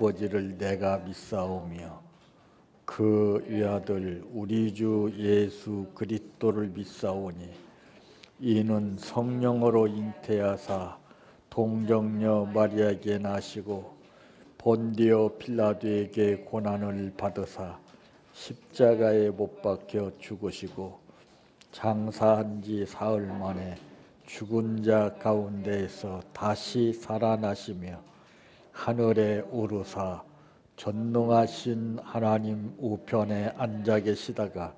아버지를 내가 믿사오며 그 외아들 우리 주 예수 그리스도를 믿사오니 이는 성령으로 잉태하사 동정녀 마리아에게 나시고 본디오 필라도에게 고난을 받으사 십자가에 못 박혀 죽으시고 장사한 지 사흘 만에 죽은 자 가운데에서 다시 살아나시며 하늘에 오르사 전능하신 하나님 우편에 앉아 계시다가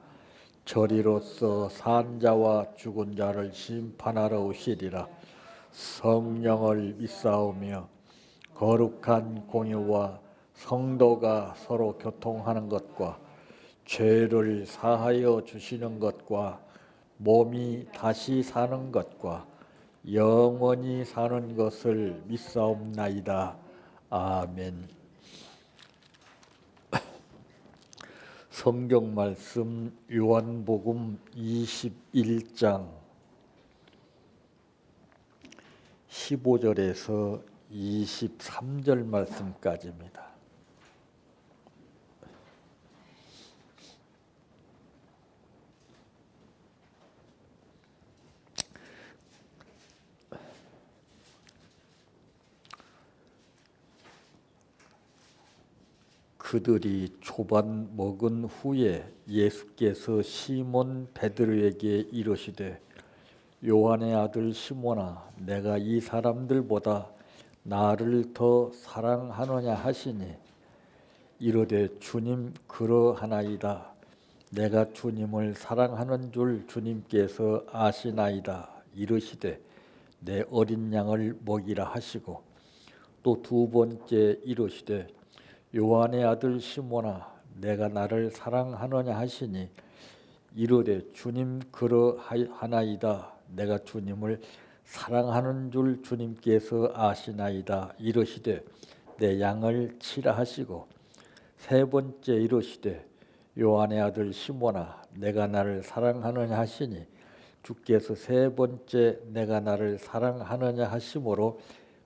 저리로서 산 자와 죽은 자를 심판하러 오시리라. 성령을 믿사오며 거룩한 공유와 성도가 서로 교통하는 것과 죄를 사하여 주시는 것과 몸이 다시 사는 것과 영원히 사는 것을 믿사옵나이다. 아멘. 성경 말씀 요한복음 21장 15절에서 23절 말씀까지입니다. 그들이 초반 먹은 후에 예수께서 시몬 베드로에게 이르시되 요한의 아들 시몬아 내가 이 사람들보다 나를 더 사랑하느냐 하시니 이르되 주님 그러하나이다. 내가 주님을 사랑하는 줄 주님께서 아시나이다. 이르시되 내 어린 양을 먹이라 하시고 또 두 번째 이르시되 요한의 아들 시몬아 내가 나를 사랑하느냐 하시니 이르되 주님 그러하나이다. 내가 주님을 사랑하는 줄 주님께서 아시나이다. 이르시되 내 양을 치라 하시고 세 번째 이르시되 요한의 아들 시몬아 내가 나를 사랑하느냐 하시니 주께서 세 번째 내가 나를 사랑하느냐 하심으로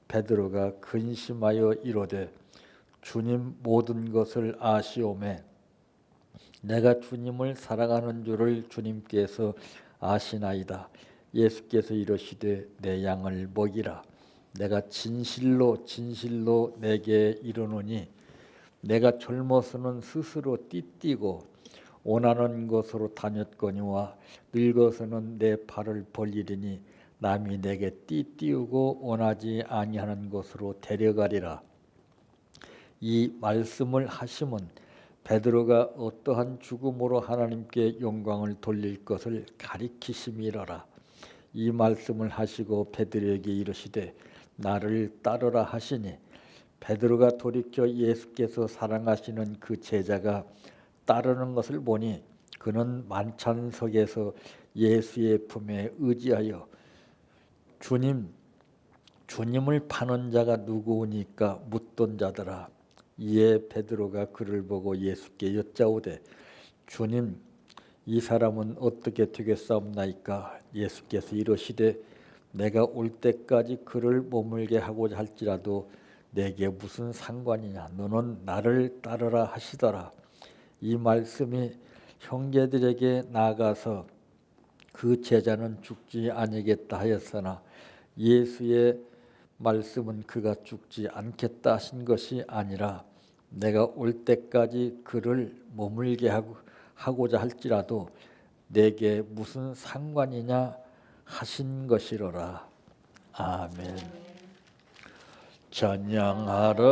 베드로가 근심하여 이르되 주님 모든 것을 아시오매 내가 주님을 사랑하는 줄을 주님께서 아시나이다. 예수께서 이르시되 내 양을 먹이라. 내가 진실로 진실로 내게 이르노니 내가 젊어서는 스스로 띠띠고 원하는 곳으로 다녔거니와 늙어서는 내 팔을 벌리리니 남이 내게 띠띠우고 원하지 아니하는 곳으로 데려가리라. 이 말씀을 하심은 베드로가 어떠한 죽음으로 하나님께 영광을 돌릴 것을 가리키심이로라. 이 말씀을 하시고 베드로에게 이르시되 나를 따르라 하시니 베드로가 돌이켜 예수께서 사랑하시는 그 제자가 따르는 것을 보니 그는 만찬석에서 예수의 품에 의지하여 주님을 파는 자가 누구오니까 묻던 자더라. 이에 베드로가 그를 보고 예수께 여짜오되 주님 이 사람은 어떻게 되겠사옵나이까? 예수께서 이르시되 내가 올 때까지 그를 머물게 하고자 할지라도 내게 무슨 상관이냐? 너는 나를 따르라 하시더라. 이 말씀이 형제들에게 나아가서 그 제자는 죽지 아니겠다 하였으나 예수의 말씀은 그가 죽지 않겠다 하신 것이 아니라 내가 올 때까지 그를 머물게 하고자 할지라도 내게 무슨 상관이냐 하신 것이로라. 아멘. 찬양하라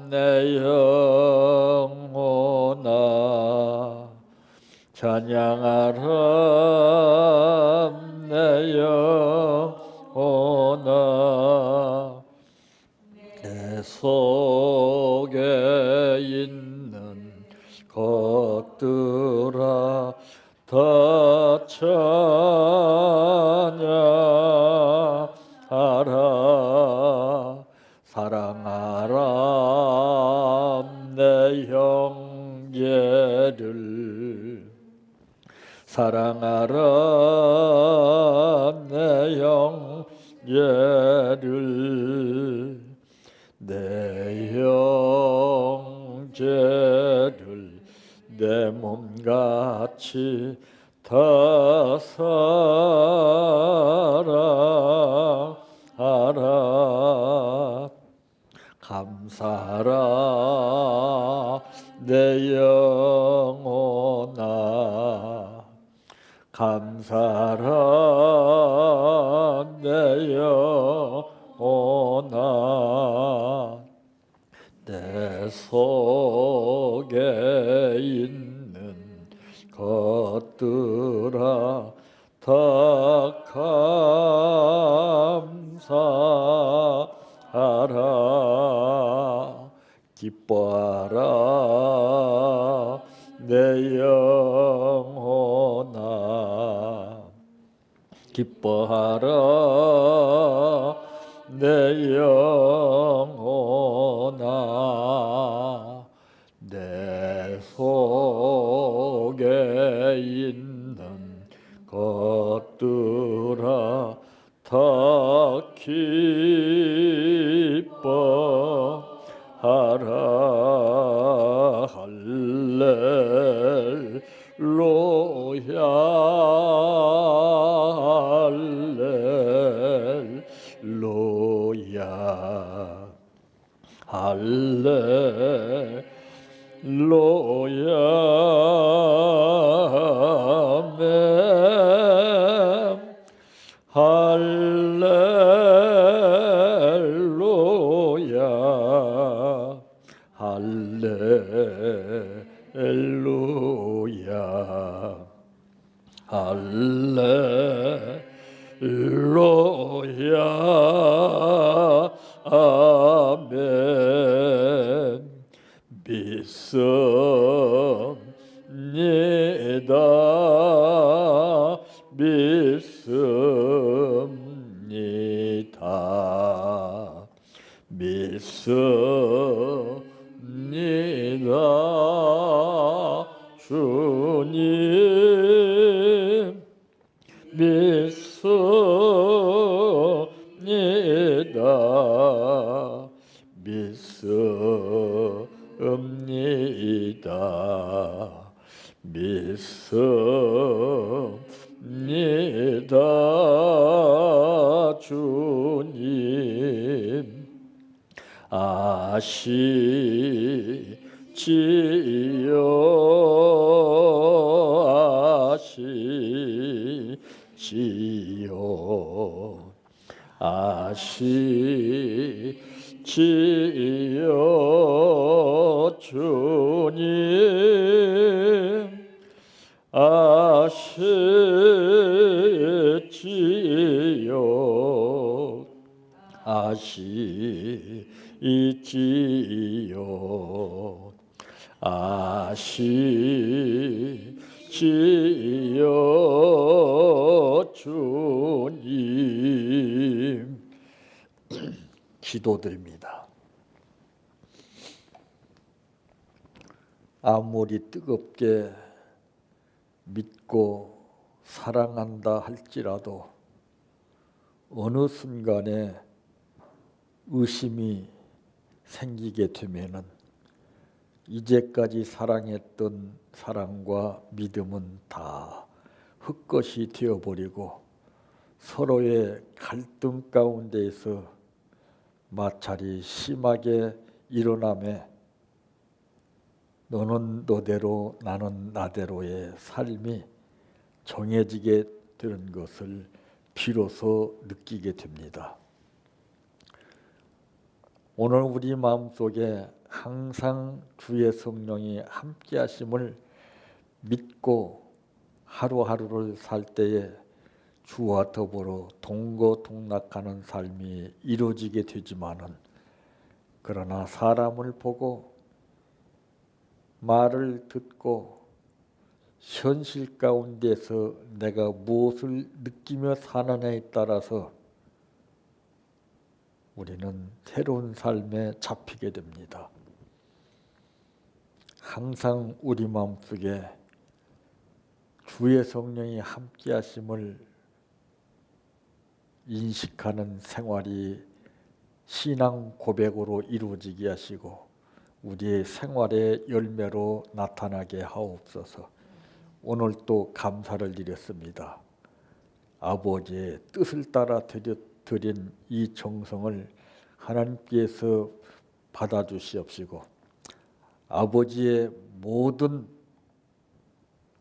내 영혼아 찬양하라 내 영혼아 내 속에 있는 것들아 다 찬양하라 사랑하라 내 형제를 사랑하라 내 형제를 내 내 형제를 내 몸같이 다 사랑하라. 감사라 내 영혼아, 감사라 내 영혼아. 내 속에 있는 것들아 다 감사하라. 기뻐하라 내 영혼아, 기뻐하라 내 영혼아. 내 속에 있는 것들아 다 기뻐하라. 할렐루야, 할렐루야, 할렐루야. 아멘. 할렐루야, 할렐루야, 할렐루야. 아멘. 믿습니다, 믿습니다, 믿습니다. 주님 믿습니다, 믿습니다, 믿습니다. 주님 아시지요, 아시지요, 아시지요. 주님 아시지요, 아시지요, 아시지요. 주님 기도드립니다. 아무리 뜨겁게 믿고 사랑한다 할지라도 어느 순간에 의심이 생기게 되면은 이제까지 사랑했던 사랑과 믿음은 다 흙것이 되어버리고 서로의 갈등 가운데에서 마찰이 심하게 일어나며 너는 너대로 나는 나대로의 삶이 정해지게 되는 것을 비로소 느끼게 됩니다. 오늘 우리 마음속에 항상 주의 성령이 함께 하심을 믿고 하루하루를 살 때에 주와 더불어 동거동락하는 삶이 이루어지게 되지만은, 그러나 사람을 보고 말을 듣고 현실 가운데서 내가 무엇을 느끼며 사느냐에 따라서 우리는 새로운 삶에 잡히게 됩니다. 항상 우리 마음속에 주의 성령이 함께 하심을 인식하는 생활이 신앙 고백으로 이루어지게 하시고 우리의 생활의 열매로 나타나게 하옵소서. 오늘 또 감사를 드렸습니다. 아버지의 뜻을 따라 드린 이 정성을 하나님께서 받아주시옵시고 아버지의 모든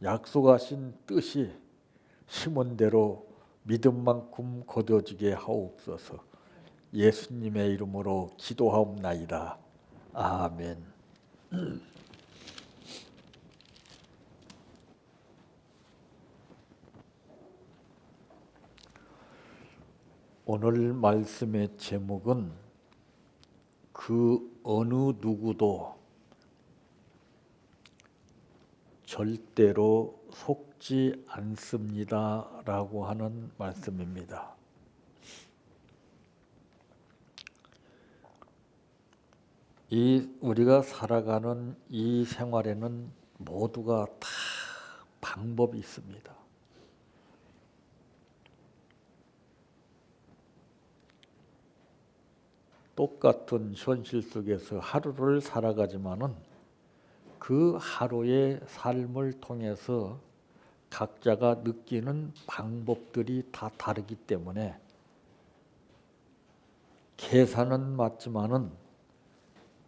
약속하신 뜻이 심은 대로 믿음만큼 거둬지게 하옵소서. 예수님의 이름으로 기도하옵나이다. 아멘. 오늘 말씀의 제목은 그 어느 누구도 절대로 속지 않습니다 라고 하는 말씀입니다. 우리가 살아가는 이 생활에는 모두가 다 방법이 있습니다. 똑같은 현실 속에서 하루를 살아가지만은 그 하루의 삶을 통해서 각자가 느끼는 방법들이 다 다르기 때문에 계산은 맞지만은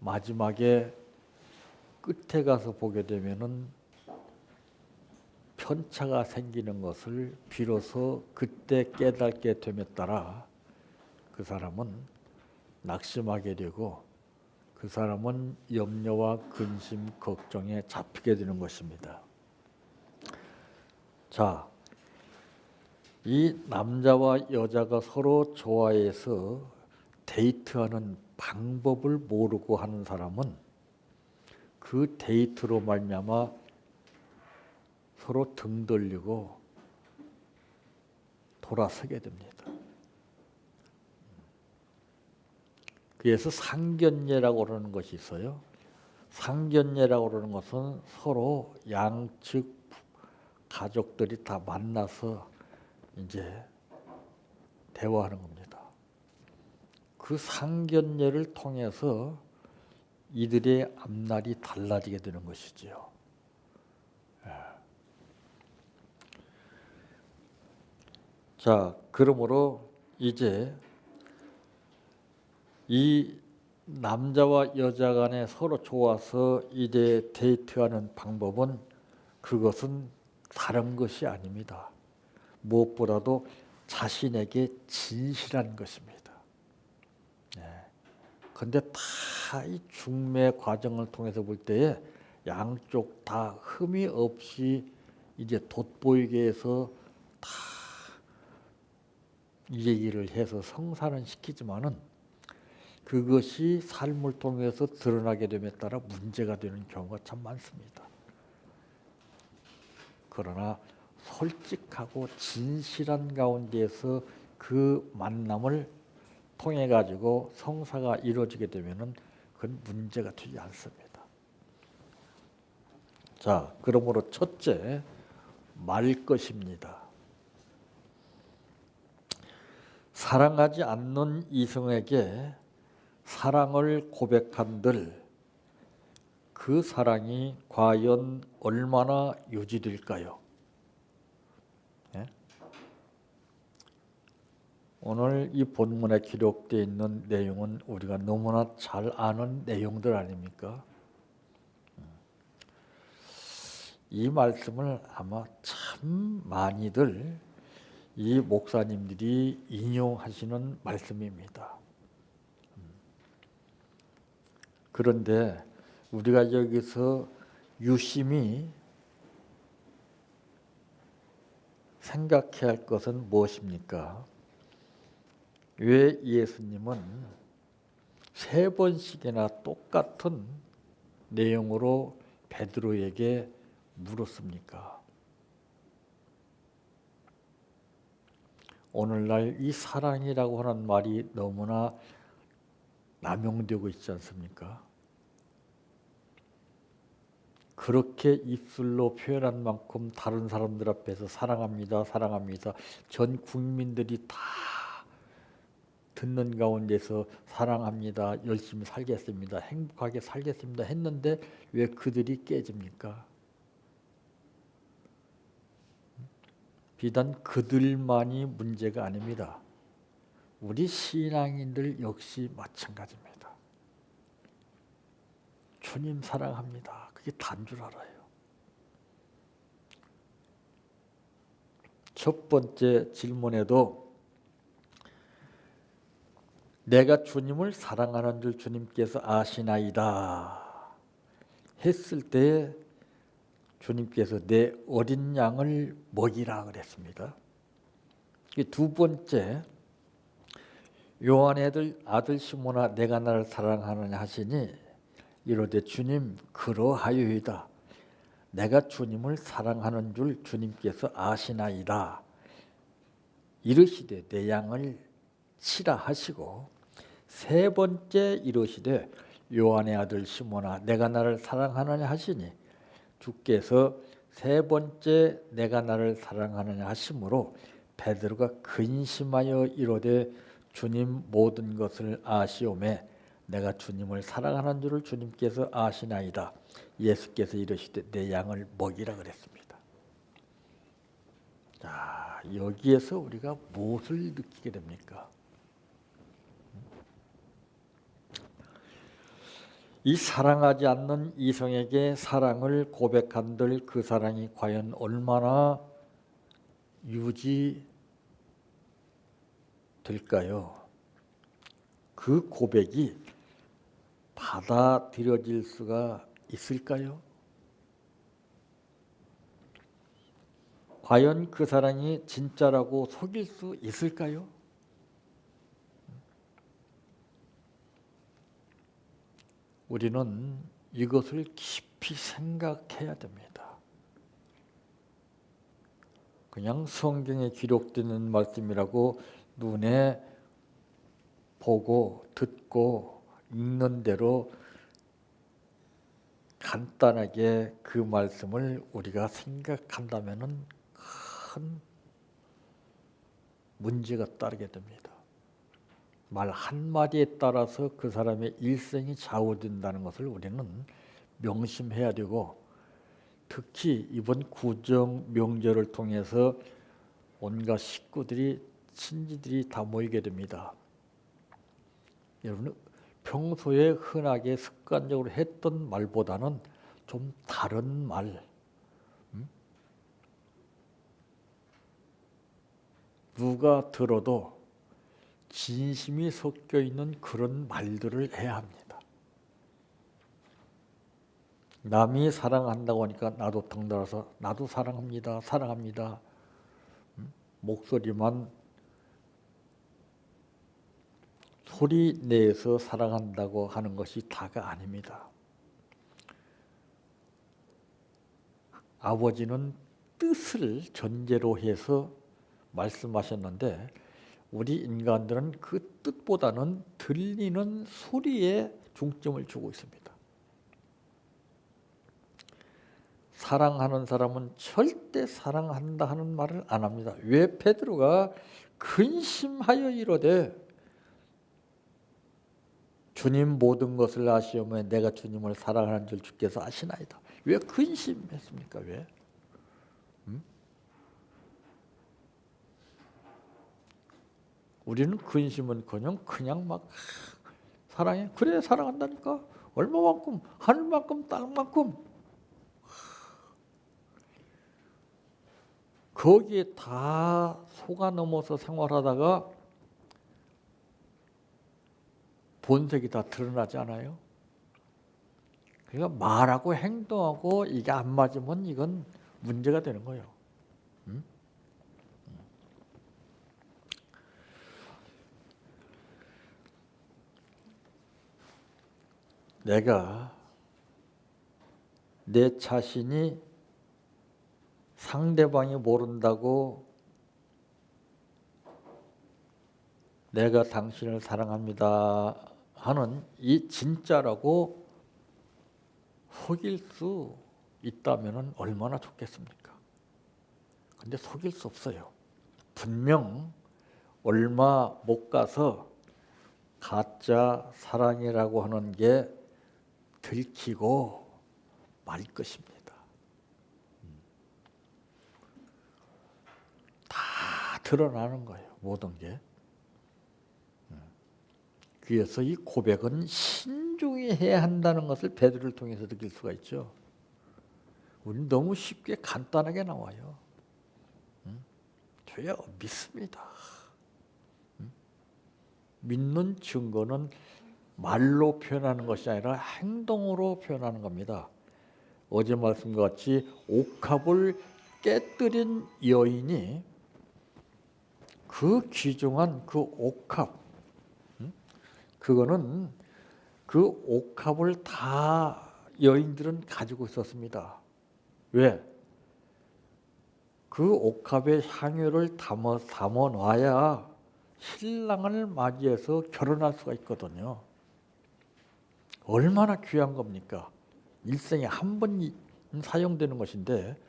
마지막에 끝에 가서 보게 되면은 편차가 생기는 것을 비로소 그때 깨닫게 됨에 따라 그 사람은 낙심하게 되고 그 사람은 염려와 근심, 걱정에 잡히게 되는 것입니다. 자, 이 남자와 여자가 서로 좋아해서 데이트하는 방법을 모르고 하는 사람은 그 데이트로 말미암아 서로 등 돌리고 돌아서게 됩니다. 그래서 상견례라고 그러는 것이 있어요. 상견례라고 그러는 것은 서로 양측 가족들이 다 만나서 이제 대화하는 겁니다. 그 상견례를 통해서 이들의 앞날이 달라지게 되는 것이지요. 자, 그러므로 이제 이 남자와 여자 간에 서로 좋아서 이제 데이트하는 방법은 그것은 다른 것이 아닙니다. 무엇보다도 자신에게 진실한 것입니다. 그런데 다 이 중매 과정을 통해서 볼 때에 양쪽 다 흠이 없이 이제 돋보이게 해서 다 이 얘기를 해서 성사는 시키지만은 그것이 삶을 통해서 드러나게 됨에 따라 문제가 되는 경우가 참 많습니다. 그러나 솔직하고 진실한 가운데에서 그 만남을 통해 가지고 성사가 이루어지게 되면은 그건 문제가 되지 않습니다. 자, 그러므로 첫째, 말 것입니다. 사랑하지 않는 이성에게 사랑을 고백한들 그 사랑이 과연 얼마나 유지될까요? 예? 오늘 이 본문에 기록되어 있는 내용은 우리가 너무나 잘 아는 내용들 아닙니까? 이 말씀을 아마 참 많이들 이 목사님들이 인용하시는 말씀입니다. 그런데 우리가 여기서 유심히 생각해야 할 것은 무엇입니까? 왜 예수님은 3번씩이나 똑같은 내용으로 베드로에게 물었습니까? 오늘날 이 사랑이라고 하는 말이 너무나 남용되고 있지 않습니까? 그렇게 입술로 표현한 만큼 다른 사람들 앞에서 사랑합니다, 사랑합니다. 전 국민들이 다 듣는 가운데서 사랑합니다, 열심히 살겠습니다, 행복하게 살겠습니다 했는데 왜 그들이 깨집니까? 비단 그들만이 문제가 아닙니다. 우리 신앙인들 역시 마찬가지입니다. 주님 사랑합니다. 그게 다인 줄 알아요. 첫 번째 질문에도 내가 주님을 사랑하는 줄 주님께서 아시나이다 했을 때 주님께서 내 어린 양을 먹이라 그랬습니다. 두 번째, 요한의 아들 시몬아 내가 나를 사랑하느냐 하시니 이르되 주님 그러하여이다. 내가 주님을 사랑하는 줄 주님께서 아시나이다. 이르시되 내 양을 치라 하시고, 세 번째 이르시되 요한의 아들 시몬아 내가 나를 사랑하느냐 하시니 주께서 세 번째 내가 나를 사랑하느냐 하심으로 베드로가 근심하여 이르되 주님 모든 것을 아시오매 내가 주님을 사랑하는 줄을 주님께서 아시나이다. 예수께서 이르시되 내 양을 먹이라 그랬습니다. 자, 여기에서 우리가 무엇을 느끼게 됩니까? 이 사랑하지 않는 이성에게 사랑을 고백한들 그 사랑이 과연 얼마나 유지될까요? 그 고백이 받아들여질 수가 있을까요? 과연 그 사랑이 진짜라고 속일 수 있을까요? 우리는 이것을 깊이 생각해야 됩니다. 그냥 성경에 기록되는 말씀이라고 눈에 보고 듣고 읽는 대로 간단하게 그 말씀을 우리가 생각한다면 큰 문제가 따르게 됩니다. 말 한마디에 따라서 그 사람의 일생이 좌우된다는 것을 우리는 명심해야 되고, 특히 이번 구정 명절을 통해서 온갖 식구들이 친지들이 다 모이게 됩니다. 여러분 평소에 흔하게 습관적으로 했던 말보다는 좀 다른 말, 누가 들어도 진심이 섞여 있는 그런 말들을 해야 합니다. 남이 사랑한다고 하니까 나도 덩달아서 나도 사랑합니다, 사랑합니다. 목소리만 소리 내서 사랑한다고 하는 것이 다가 아닙니다. 아버지는 뜻을 전제로 해서 말씀하셨는데 우리 인간들은 그 뜻보다는 들리는 소리에 중점을 주고 있습니다. 사랑하는 사람은 절대 사랑한다 하는 말을 안 합니다. 왜 베드로가 근심하여 이르되 주님 모든 것을 아시오매 내가 주님을 사랑하는 줄 주께서 아시나이다. 왜 근심했습니까? 왜? 우리는 근심은커녕 그냥 막 사랑해. 그래 사랑한다니까. 얼마만큼 하늘만큼 땅만큼. 거기에 다 속아 넘어서 생활하다가 본색이 다 드러나지 않아요? 그러니까 말하고 행동하고 이게 안 맞으면 이건 문제가 되는 거예요. 내가 내 자신이 상대방이 모른다고 내가 당신을 사랑합니다 하는 이 진짜라고 속일 수 있다면 얼마나 좋겠습니까? 근데 속일 수 없어요. 분명 얼마 못 가서 가짜 사랑이라고 하는 게 들키고 말 것입니다. 다 드러나는 거예요. 모든 게. 그래서 이 고백은 신중히 해야 한다는 것을 베드로를 통해서 느낄 수가 있죠. 우리는 너무 쉽게 간단하게 나와요. 저야 믿습니다. 믿는 증거는 말로 표현하는 것이 아니라 행동으로 표현하는 겁니다. 어제 말씀과 같이 옥합을 깨뜨린 여인이 그 귀중한 그 옥합, 그거는 그 옥합을 다 여인들은 가지고 있었습니다. 왜? 그 옥합에 향유를 담아 놔야 신랑을 맞이해서 결혼할 수가 있거든요. 얼마나 귀한 겁니까? 일생에 한 번 사용되는 것인데,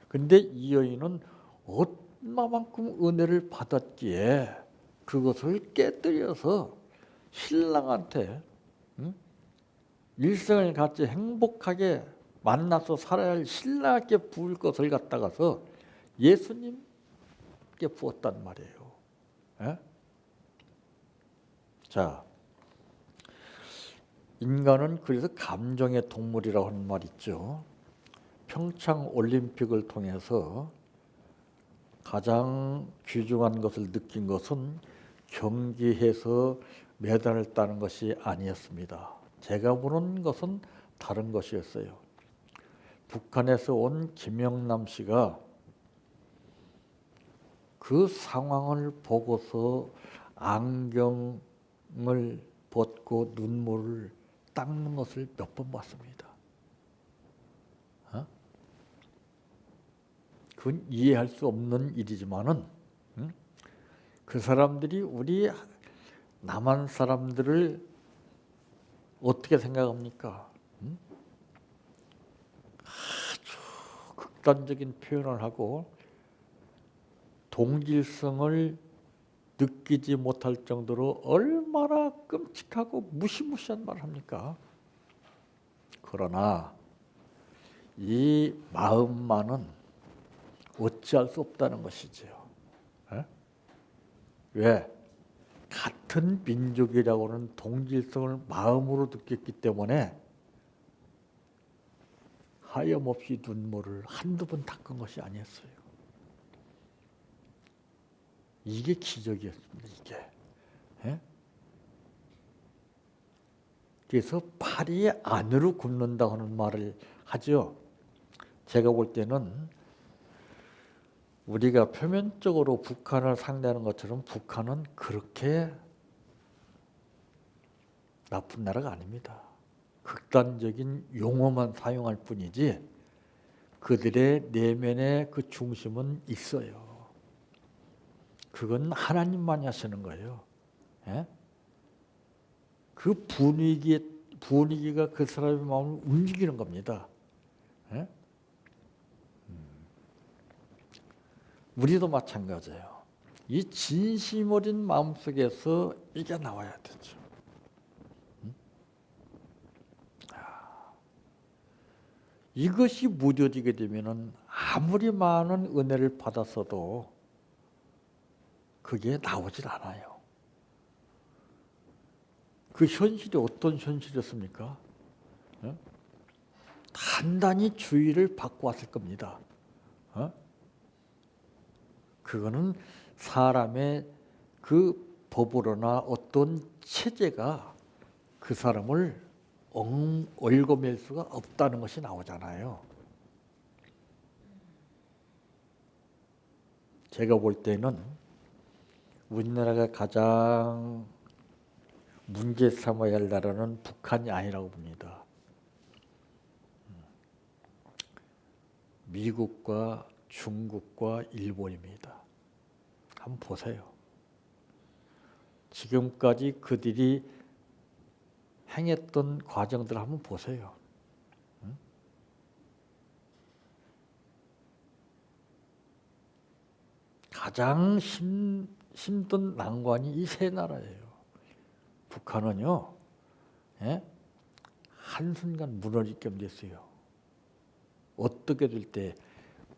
근데 이 여인은 얼마만큼 은혜를 받았기에 그것을 깨뜨려서 신랑한테 일생을 같이 행복하게 만나서 살아야 할 신랑에게 부을 것을 갖다가서 예수님께 부었단 말이에요. 예? 자, 인간은 그래서 감정의 동물이라고 하는 말 있죠. 평창 올림픽을 통해서 가장 귀중한 것을 느낀 것은 경기에서 메달을 따는 것이 아니었습니다. 제가 보는 것은 다른 것이었어요. 북한에서 온 김영남 씨가 그 상황을 보고서 안경을 벗고 눈물을 닦는 것을 몇 번 봤습니다. 그건 이해할 수 없는 일이지만은 그 사람들이 우리 남한 사람들을 어떻게 생각합니까? 아주 극단적인 표현을 하고 동질성을 느끼지 못할 정도로 얼마나 끔찍하고 무시무시한 말을 합니까? 그러나 이 마음만은 어찌할 수 없다는 것이지요. 에? 왜? 같은 민족이라고는 동질성을 마음으로 느꼈기 때문에 하염없이 눈물을 한두 번 닦은 것이 아니었어요. 이게 기적이었습니다. 이게. 에? 그래서 팔이 안으로 굽는다고 하는 말을 하죠. 제가 볼 때는 우리가 표면적으로 북한을 상대하는 것처럼 북한은 그렇게 나쁜 나라가 아닙니다. 극단적인 용어만 사용할 뿐이지 그들의 내면의 그 중심은 있어요. 그건 하나님만이 하시는 거예요. 예? 그 분위기가 그 사람의 마음을 움직이는 겁니다. 예? 우리도 마찬가지예요. 이 진심 어린 마음속에서 이게 나와야 되죠. 이것이 무뎌지게 되면은 아무리 많은 은혜를 받았어도 그게 나오질 않아요. 그 현실이 어떤 현실이었습니까? 단단히 주의를 받고 왔을 겁니다. 그거는 사람의 그 법으로나 어떤 체제가 그 사람을 얽어맬 수가 없다는 것이 나오잖아요. 제가 볼 때는 우리나라가 가장 문제 삼아야 할 나라는 북한이 아니라고 봅니다. 미국과 중국과 일본입니다. 한번 보세요. 지금까지 그들이 행했던 과정들 한번 보세요. 가장 힘든 난관이 이 세 나라예요. 북한은요, 예? 한순간 무너질 겸 됐어요. 어떻게 될 때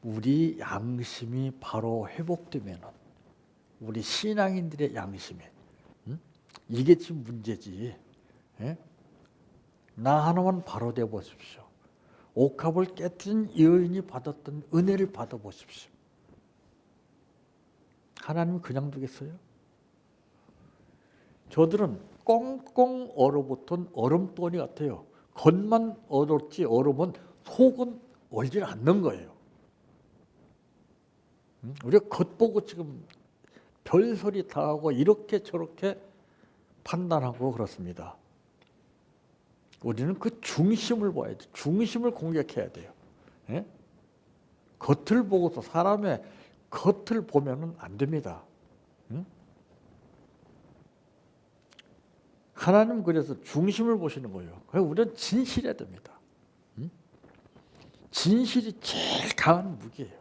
우리 양심이 바로 회복되면은, 우리 신앙인들의 양심이, 이게 지금 문제지. 예? 나 하나만 바로 돼 보십시오. 옥합을 깨뜨린 여인이 받았던 은혜를 받아 보십시오. 하나님 그냥 두겠어요? 저들은 꽁꽁 얼어붙은 얼음덩이 같아요. 겉만 얼었지 얼음은 속은 얼질 않는 거예요. 우리가 겉보고 지금 별소리 다 하고 이렇게 저렇게 판단하고 그렇습니다. 우리는 그 중심을 봐야 돼. 중심을 공격해야 돼요. 예? 겉을 보고서 사람의 겉을 보면은 안 됩니다. 응? 하나님 그래서 중심을 보시는 거예요. 그래서 우리는 진실해야 됩니다. 응? 진실이 제일 강한 무기예요.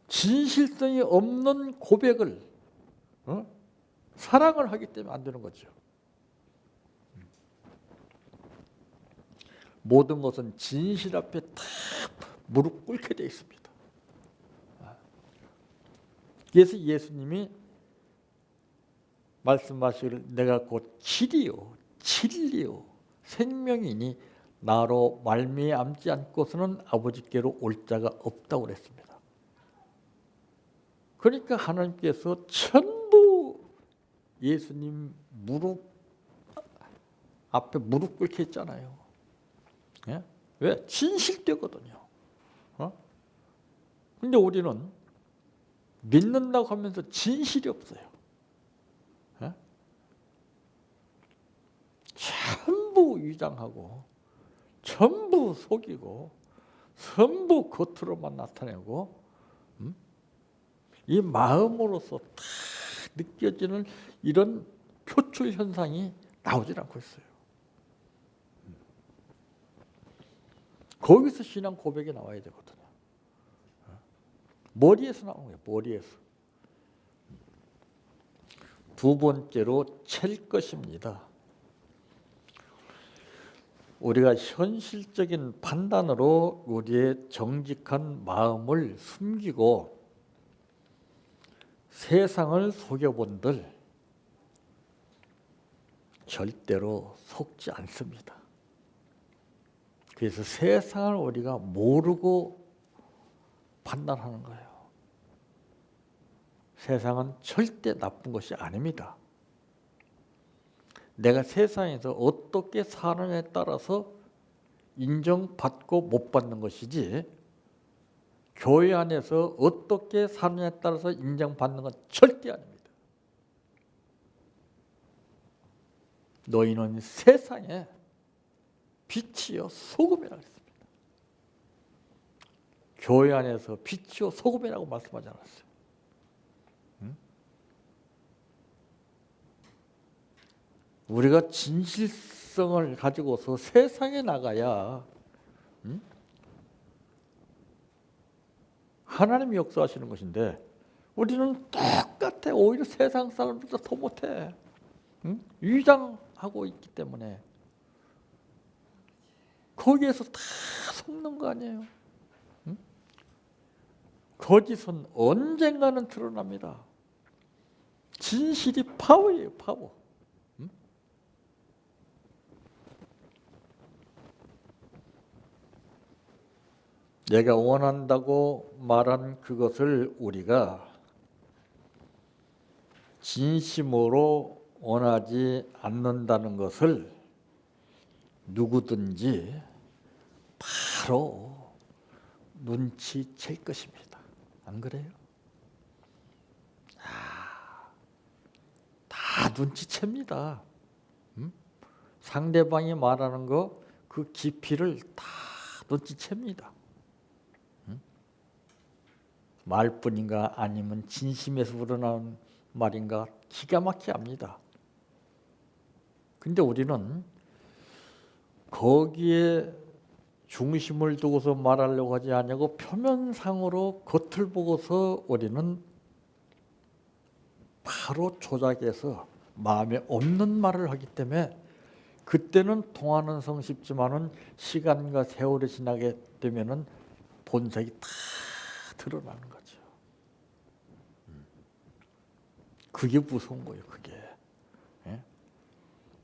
진실성이 없는 고백을 사랑을 하기 때문에 안 되는 거죠. 모든 것은 진실 앞에 다 무릎 꿇게 되어 있습니다. 그래서 예수님이 말씀하시기를 내가 곧 길이요 진리요 생명이니 나로 말미암지 않고서는 아버지께로 올 자가 없다고 그랬습니다. 그러니까 하나님께서 전부 예수님 무릎 앞에 무릎 꿇게 했잖아요. 예? 왜? 진실되거든요. 근데 우리는 믿는다고 하면서 진실이 없어요. 예? 전부 위장하고 전부 속이고 전부 겉으로만 나타내고 이 마음으로서 다 느껴지는 이런 표출 현상이 나오질 않고 있어요. 거기서 신앙 고백이 나와야 되거든요. 머리에서 나오는 거예요. 머리에서. 두 번째로 챌 것입니다. 우리가 현실적인 판단으로 우리의 정직한 마음을 숨기고 세상을 속여본들 절대로 속지 않습니다. 그래서 세상을 우리가 모르고 판단하는 거예요. 세상은 절대 나쁜 것이 아닙니다. 내가 세상에서 어떻게 사느냐에 따라서 인정받고 못 받는 것이지 교회 안에서 어떻게 사느냐에 따라서 인정받는 건 절대 아닙니다. 너희는 세상에 빛이요 소금이라고 했습니다. 교회 안에서 빛이요 소금이라고 말씀하지 않았어요. 우리가 진실성을 가지고서 세상에 나가야 하나님이 역사하시는 것인데 우리는 똑같아. 오히려 세상 사람들보다 더 못해. 위장하고 있기 때문에 거기에서 다 속는 거 아니에요. 거짓은 언젠가는 드러납니다. 진실이 파워예요. 파워. 내가 원한다고 말한 그것을 우리가 진심으로 원하지 않는다는 것을 누구든지 바로 눈치챌 것입니다. 안 그래요? 다 눈치챕니다. 상대방이 말하는 거 그 깊이를 다 눈치챕니다. 말뿐인가 아니면 진심에서 우러나온 말인가 기가 막히게 압니다. 근데 우리는 거기에 중심을 두고서 말하려고 하지 않냐고 표면상으로 겉을 보고서 우리는 바로 조작해서 마음에 없는 말을 하기 때문에 그때는 통하는 성 쉽지만은 시간과 세월이 지나게 되면은 본색이 다 드러나는 거죠. 그게 무서운 거예요. 그게. 예?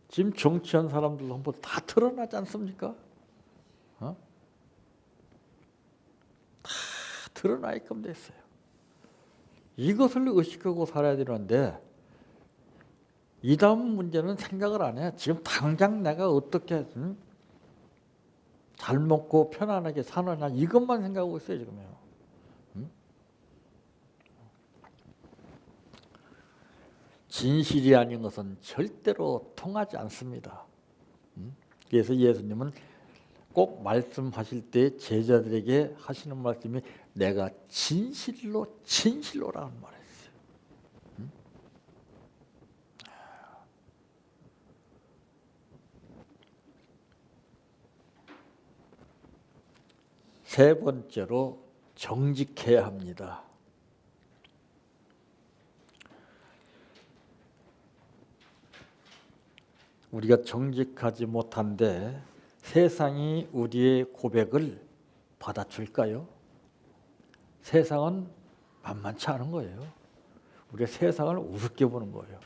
지금 정치한 사람들도 한번 다 드러나지 않습니까? 어? 다 드러나게끔 됐어요. 이것을 의식하고 살아야 되는데 이 다음 문제는 생각을 안 해. 지금 당장 내가 어떻게 잘 먹고 편안하게 사느냐 이것만 생각하고 있어요. 지금요. 진실이 아닌 것은 절대로 통하지 않습니다. 그래서 예수님은 꼭 말씀하실 때 제자들에게 하시는 말씀이 내가 진실로 진실로라는 말을 했어요. 세 번째로 정직해야 합니다. 우리가 정직하지 못한데 세상이 우리의 고백을 받아줄까요? 세상은 만만치 않은 거예요. 우리가 세상을 우습게 보는 거예요.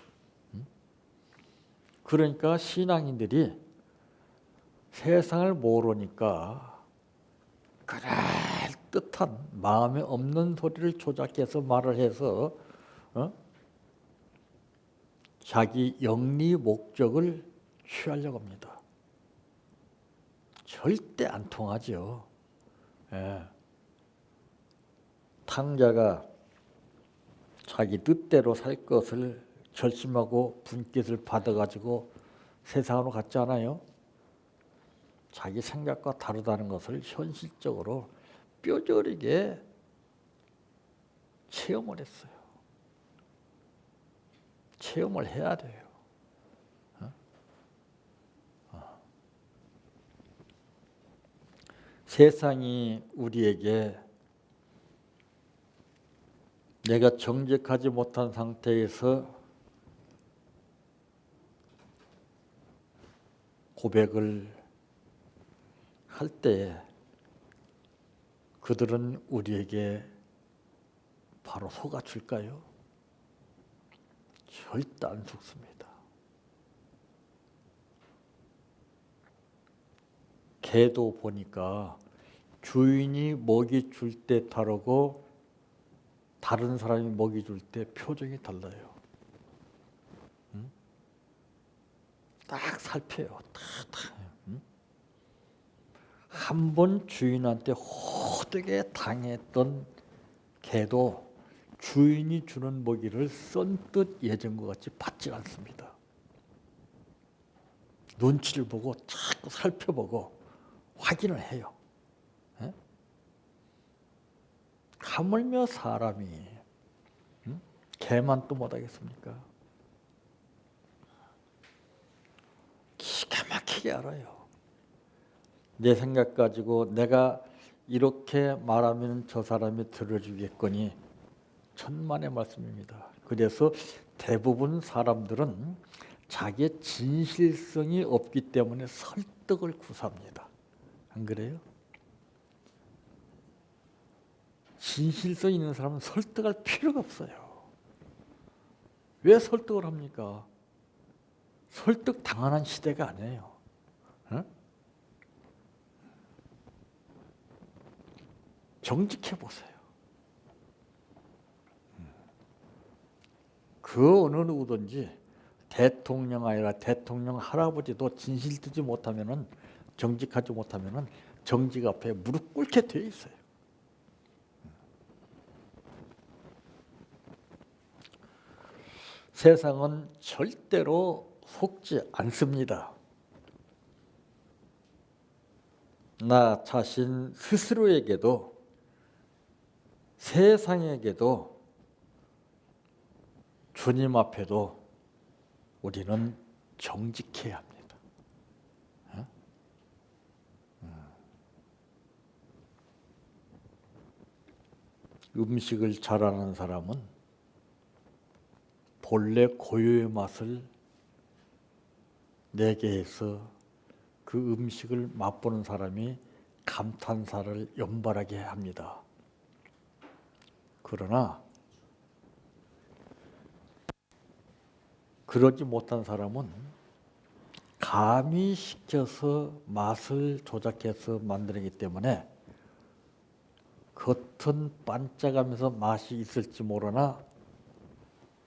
그러니까 신앙인들이 세상을 모르니까 그럴듯한 마음에 없는 소리를 조작해서 말을 해서 자기 영리 목적을 취하려고 합니다. 절대 안 통하죠. 예. 탕자가 자기 뜻대로 살 것을 결심하고 분깃을 받아가지고 세상으로 갔지 않아요? 자기 생각과 다르다는 것을 현실적으로 뼈저리게 체험을 했어요. 체험을 해야 돼요. 세상이 우리에게 내가 정직하지 못한 상태에서 고백을 할 때 그들은 우리에게 바로 속아줄까요? 절대 안 속습니다. 개도 보니까 주인이 먹이 줄 때 다르고 다른 사람이 먹이 줄 때 표정이 달라요. 딱 살펴요. 한 번 주인한테 호되게 당했던 개도 주인이 주는 먹이를 선뜻 예전과 같이 받지 않습니다. 눈치를 보고 자꾸 살펴보고 확인을 해요. 하물며 사람이 개만 또 못하겠습니까? 기가 막히게 알아요. 내 생각 가지고 내가 이렇게 말하면 저 사람이 들어주겠거니 천만의 말씀입니다. 그래서 대부분 사람들은 자기의 진실성이 없기 때문에 설득을 구사합니다. 안 그래요? 진실성 있는 사람은 설득할 필요가 없어요. 왜 설득을 합니까? 설득 당하는 시대가 아니에요. 응? 정직해 보세요. 그 어느 누구든지 대통령 아니라 대통령 할아버지도 진실 뜨지 못하면은 정직하지 못하면은 정직 앞에 무릎 꿇게 돼 있어요. 세상은 절대로 속지 않습니다. 나 자신 스스로에게도 세상에게도 주님 앞에도 우리는 정직해야 합니다. 음식을 잘하는 사람은 본래 고유의 맛을 내게에서 그 음식을 맛보는 사람이 감탄사를 연발하게 합니다. 그러나 그러지 못한 사람은 가미시켜서 맛을 조작해서 만들기 때문에 겉은 반짝하면서 맛이 있을지 모르나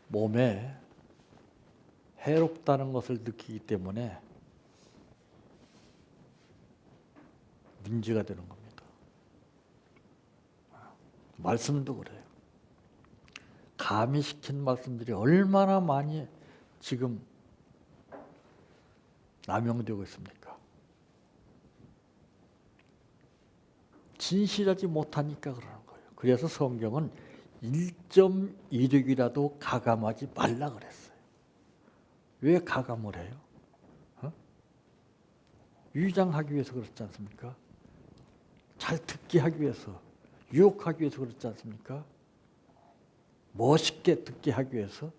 몸에 해롭다는 것을 느끼기 때문에 문제가 되는 겁니다. 말씀도 그래요. 가미시킨 말씀들이 얼마나 많이 지금 남용되고 있습니까? 진실하지 못하니까 그러는 거예요. 그래서 성경은 1.16이라도 가감하지 말라 그랬어요. 왜 가감을 해요? 위장하기 위해서 그렇지 않습니까? 잘 듣게 하기 위해서, 유혹하기 위해서 그렇지 않습니까? 멋있게 듣게 하기 위해서,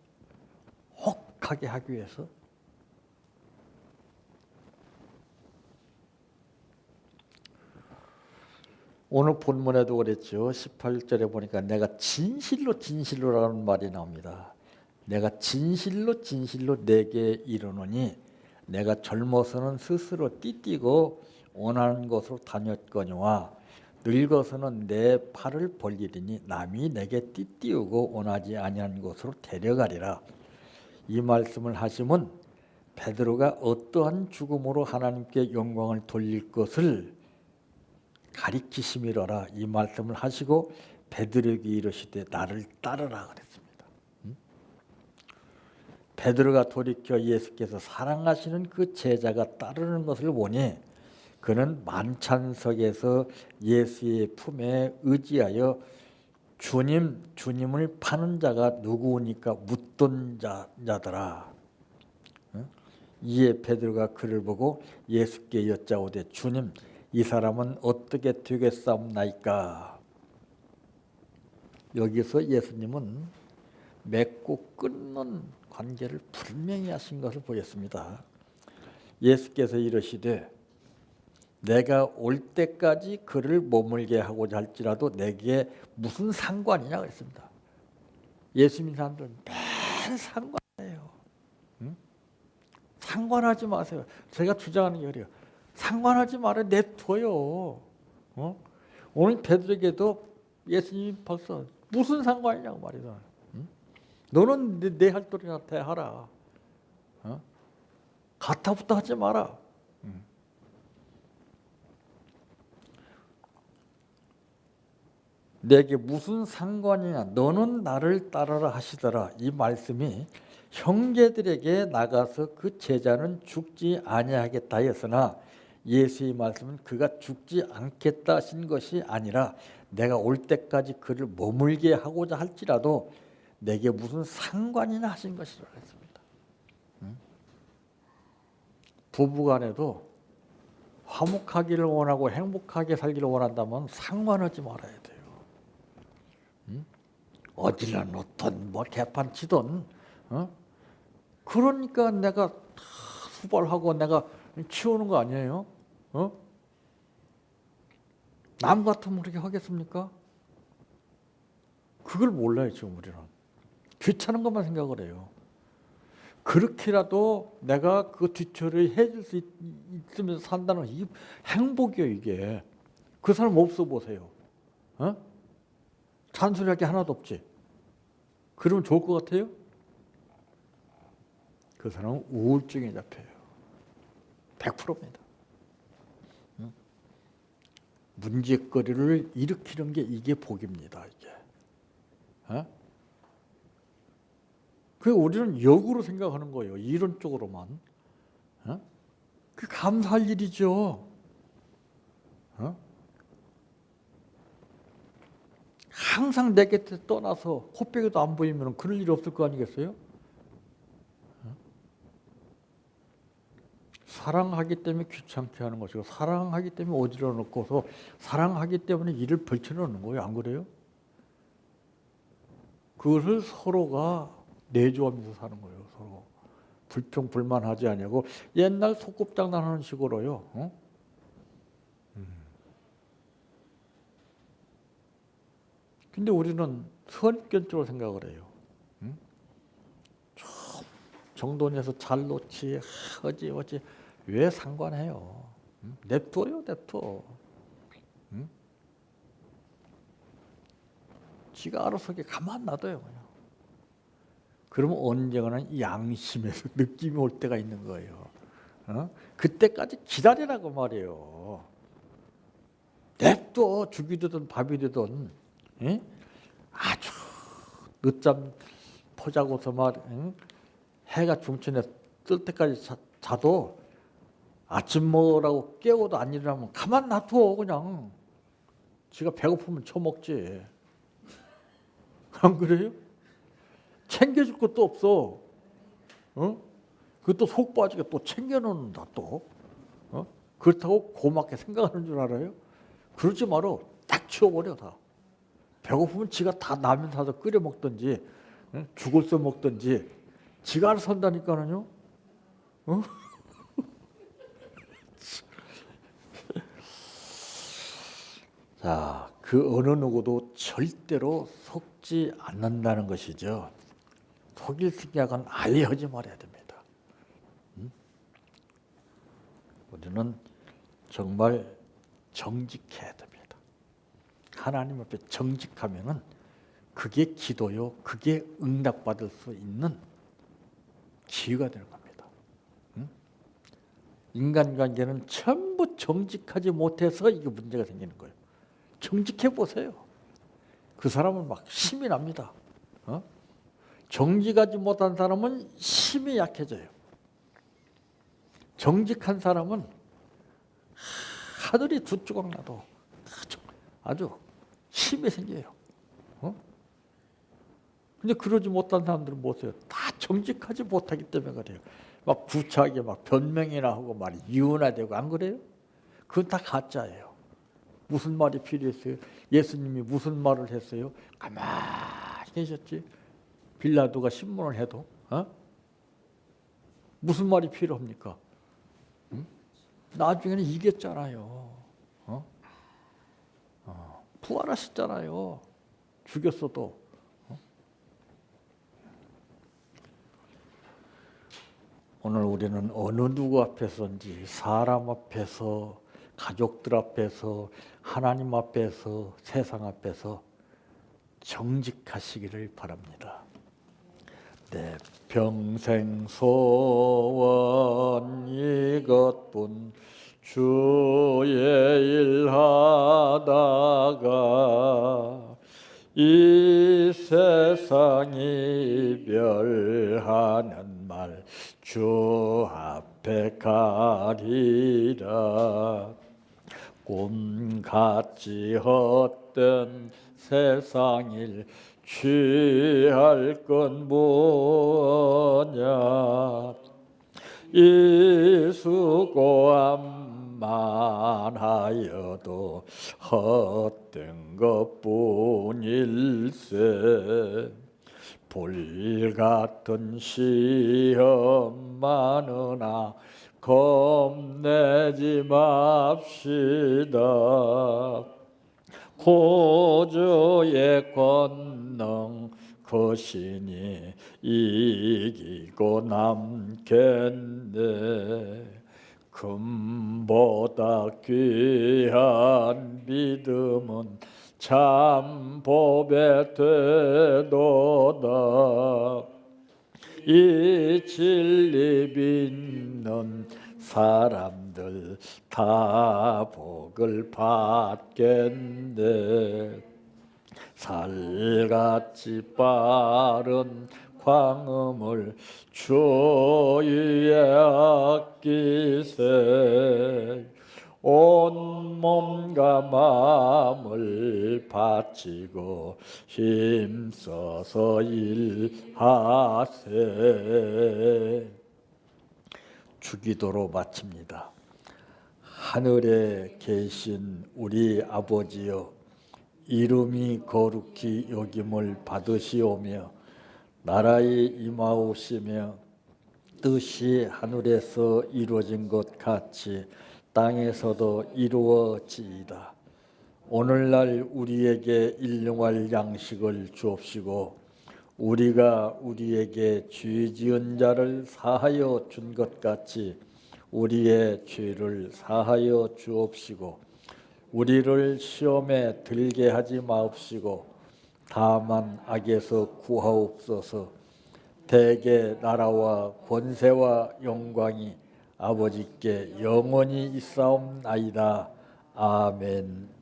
혹하게 하기 위해서. 오늘 본문에도 그랬죠. 18절에 보니까 내가 진실로 진실로라는 말이 나옵니다. 내가 진실로 진실로 내게 이르노니 내가 젊어서는 스스로 띠띠고 원하는 곳으로 다녔거니와 늙어서는 내 팔을 벌리리니 남이 내게 띠띠우고 원하지 아니한 곳으로 데려가리라. 이 말씀을 하시면 베드로가 어떠한 죽음으로 하나님께 영광을 돌릴 것을 가리키심이로라. 이 말씀을 하시고 베드로에게 이르시되 나를 따르라 그랬습니다. 베드로가 돌이켜 예수께서 사랑하시는 그 제자가 따르는 것을 보니 그는 만찬석에서 예수의 품에 의지하여 주님을 파는 자가 누구니까 묻던 자더라. 이에 베드로가 그를 보고 예수께 여짜오되 주님 이 사람은 어떻게 되겠사옵나이까. 여기서 예수님은 맺고 끊는 관계를 분명히 하신 것을 보였습니다. 예수께서 이르시되 내가 올 때까지 그를 머물게 하고자 할지라도 내게 무슨 상관이냐 그랬습니다. 예수 믿는 사람들은 매일 상관해요. 응? 상관하지 마세요. 제가 주장하는 게 그래요. 상관하지 말아요. 냅둬요. 오늘 베드로에게도 예수님이 벌써 무슨 상관이냐고 말이죠. 응? 너는 내 할도리한테 하라. 가타부터 하지 마라. 내게 무슨 상관이냐. 너는 나를 따르라 하시더라. 이 말씀이 형제들에게 나가서 그 제자는 죽지 아니하겠다 했으나 예수의 말씀은 그가 죽지 않겠다 하신 것이 아니라 내가 올 때까지 그를 머물게 하고자 할지라도 내게 무슨 상관이나 하신 것이라고 했습니다. 부부간에도 화목하기를 원하고 행복하게 살기를 원한다면 상관하지 말아야 돼요. 어디나 놓든 뭐 개판 치든 그러니까 내가 수발하고 내가 치우는 거 아니에요? 남 같으면 그렇게 하겠습니까? 그걸 몰라요 지금 우리는. 귀찮은 것만 생각을 해요. 그렇게라도 내가 그 뒤처리 해줄 수 있으면서 산다는 이 행복이에요 이게. 그 사람 없어 보세요. 잔소리할 게 하나도 없지. 그러면 좋을 것 같아요? 그 사람은 우울증에 잡혀요. 100%입니다. 문제거리를 일으키는 게 이게 복입니다. 이게. 그 우리는 역으로 생각하는 거예요. 이론적으로만. 그 감사할 일이죠. 항상 내 곁에 떠나서 코빼기도 안 보이면 그럴 일 없을 거 아니겠어요? 사랑하기 때문에 귀찮게 하는 것이고 사랑하기 때문에 어지러워 놓고서 사랑하기 때문에 일을 벌쳐놓는 거예요. 안 그래요? 그것을 서로가 내조하면서 사는 거예요. 서로 불평불만하지 아니하고 옛날 소꿉장난하는 식으로요. 어? 근데 우리는 선견적으로 생각을 해요. 응? 정돈해서 잘 놓지 어찌 왜 상관해요? 응? 냅둬요, 냅둬. 응? 지가 알아서 가만 놔둬요, 그냥. 그러면 언젠가는 양심에서 느낌이 올 때가 있는 거예요. 어? 그때까지 기다리라고 말이에요. 냅둬, 죽이 되든 밥이 되든. 응? 아주 늦잠 포자고서 응? 해가 중천에 뜰 때까지 자도 아침 먹으라고 깨워도 안 일어나면 가만 놔둬, 그냥. 지가 배고프면 처먹지. 안 그래요? 챙겨줄 것도 없어. 어? 그것도 속 빠지게 또 챙겨놓는다 또. 어? 그렇다고 고맙게 생각하는 줄 알아요? 그러지 말어. 딱 치워버려 다. 배고프면 지가 다 라면 사서 끓여 먹든지, 응? 죽을 써 먹든지 지가 알아서 한다니까는요. 어? 자, 그 어느 누구도 절대로 속지 않는다는 것이죠. 속일 생각은 아예 하지 말아야 됩니다. 우리는 정말 정직해야 됩니다. 하나님 앞에 정직하면은 그게 기도요, 그게 응답받을 수 있는 기회가 되는 겁니다. 인간관계는 전부 정직하지 못해서 이게 문제가 생기는 거예요. 정직해 보세요. 그 사람은 막 힘이 납니다. 어? 정직하지 못한 사람은 힘이 약해져요. 정직한 사람은 하늘이 두 조각 나도 아주 힘이 생겨요. 어? 근데 그러지 못한 사람들은 뭐세요? 다 정직하지 못하기 때문에 그래요. 막 구차하게 막 변명이나 하고 말이 이혼하되고 안 그래요? 그건 다 가짜예요. 무슨 말이 필요했어요? 예수님이 무슨 말을 했어요? 가만히 계셨지. 빌라도가 신문을 해도 무슨 말이 필요합니까? 응? 나중에는 이겼잖아요. 부활하셨잖아요. 죽였어도. 오늘 우리는 어느 누구 앞에서인지 사람 앞에서 가족들 앞에서 하나님 앞에서 세상 앞에서 정직하시기를 바랍니다. 내 평생 소원 이것뿐 주의 일 하다가 이 세상 이별하는 말 주 앞에 가리라. 꿈같이 헛된 세상 일 취할 건 뭐냐. 이 수고함만 하여도 헛된 것뿐일세. 불같은 시험 많으나 겁내지 맙시다. 호주의 권능 거신이 이기고 남겠네. 금보다 귀한 믿음은 참 법에 되도다. 이 진리 믿는 사람들 다 복을 받겠네. 살같이 빠른 광음을 주 위에 아끼세. 온 몸과 마음을 바치고 힘써서 일하세. 주기도로 마칩니다. 하늘에 계신 우리 아버지여, 이름이 거룩히 여김을 받으시오며 나라의 임하오시며 뜻이 하늘에서 이루어진 것 같이 땅에서도 이루어지이다. 오늘날 우리에게 일용할 양식을 주옵시고 우리가 우리에게 죄 지은 자를 사하여 준 것 같이 우리의 죄를 사하여 주옵시고 우리를 시험에 들게 하지 마옵시고 다만 악에서 구하옵소서. 대개 나라와 권세와 영광이 아버지께 영원히 있사옵나이다. 아멘.